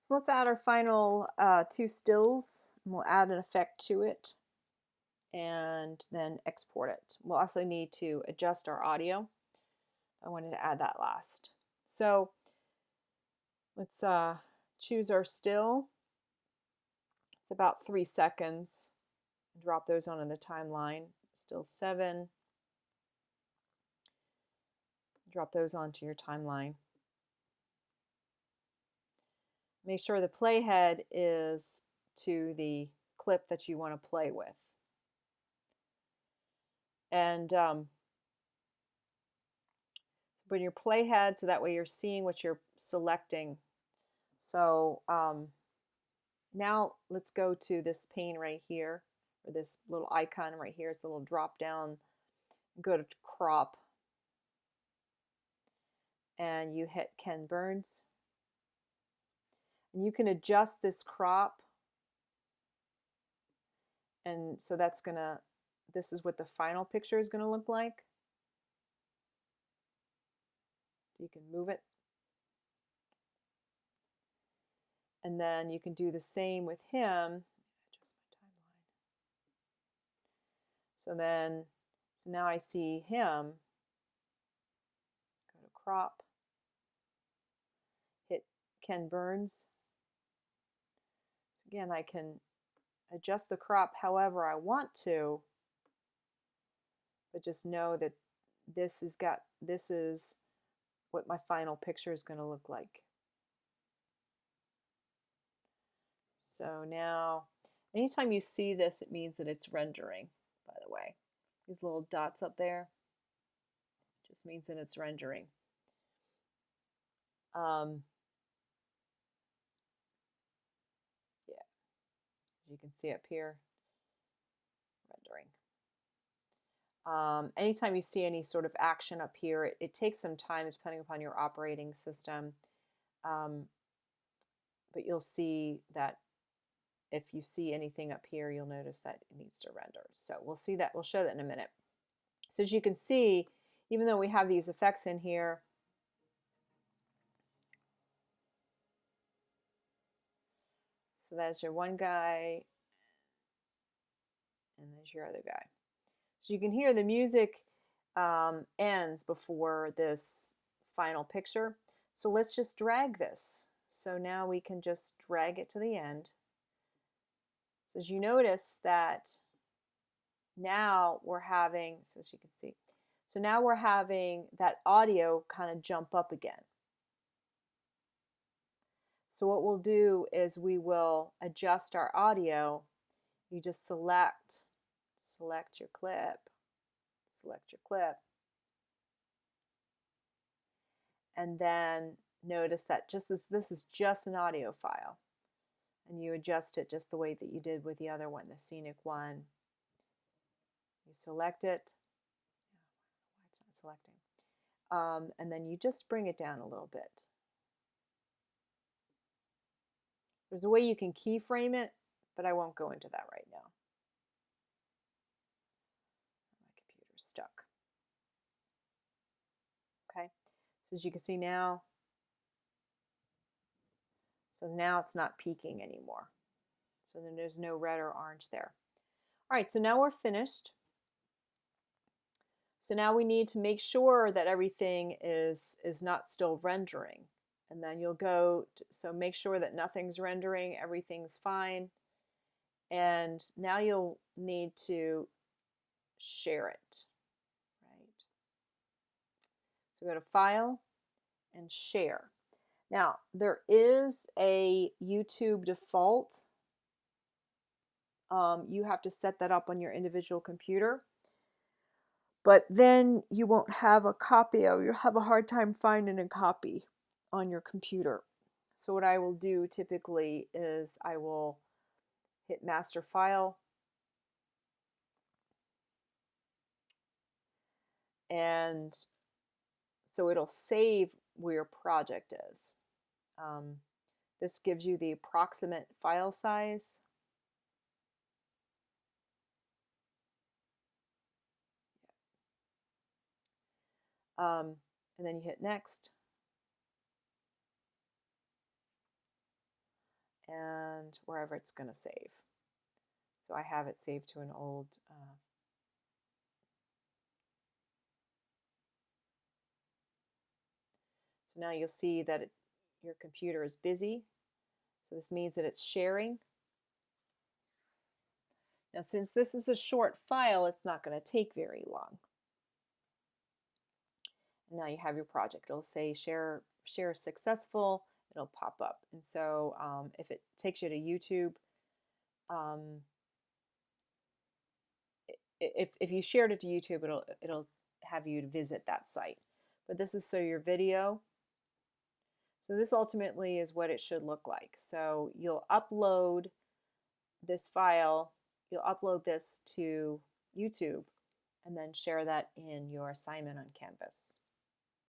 So let's add our final two stills, and we'll add an effect to it and then export it. We'll also need to adjust our audio. I wanted to add that last. So let's choose our still. It's about 3 seconds. Drop those onto the timeline. Still 7. Drop those onto your timeline. Make sure the playhead is to the clip that you want to play with. And put your playhead so that way you're seeing what you're selecting. So now let's go to this pane right here, or this little icon right here. It's a little drop down. Go to crop, and you hit Ken Burns. And you can adjust this crop, and so that's gonna, this is what the final picture is gonna look like. You can move it. And then you can do the same with him. Adjust my timeline. So now I see him. Go to crop. Hit Ken Burns. So again, I can adjust the crop however I want to, but just know that this is what my final picture is going to look like. So now, anytime you see this, it means that it's rendering, by the way. These little dots up there just means that it's rendering. Yeah, you can see up here, rendering. Anytime you see any sort of action up here, it takes some time depending upon your operating system. But you'll see that if you see anything up here, you'll notice that it needs to render. So we'll see that. We'll show that in a minute. So as you can see, even though we have these effects in here, so that's your one guy, and there's your other guy. So you can hear the music ends before this final picture. So let's just drag this. So now we can just drag it to the end. So as you notice that now we're having, so as you can see, so now we're having that audio kind of jump up again. So what we'll do is we will adjust our audio. You just select your clip, and then notice that this is just an audio file, and you adjust it just the way that you did with the other one, the scenic one. You select it. Why it's not selecting. And then you just bring it down a little bit. There's a way you can keyframe it, but I won't go into that right now. My computer's stuck. Okay, so as you can see now, so now it's not peaking anymore. So then there's no red or orange there. All right, so now we're finished. So now we need to make sure that everything is not still rendering. And then you'll go, so make sure that nothing's rendering, everything's fine. And now you'll need to share it, right? So go to File and Share. Now, there is a YouTube default. You have to set that up on your individual computer. But then you won't have a copy, or you'll have a hard time finding a copy on your computer. So what I will do typically is I will hit Master File, and so it'll save where your project is. This gives you the approximate file size. And then you hit Next. and wherever it's going to save. So I have it saved to an old so now you'll see that your computer is busy. So this means that it's sharing. Now since this is a short file, it's not going to take very long. And now you have your project. It'll say share successful. It'll pop up. And so if it takes you to YouTube, if you shared it to YouTube, it'll have you visit that site. But this is so your video. So this ultimately is what it should look like. So you'll upload this file, you'll upload this to YouTube, and then share that in your assignment on Canvas.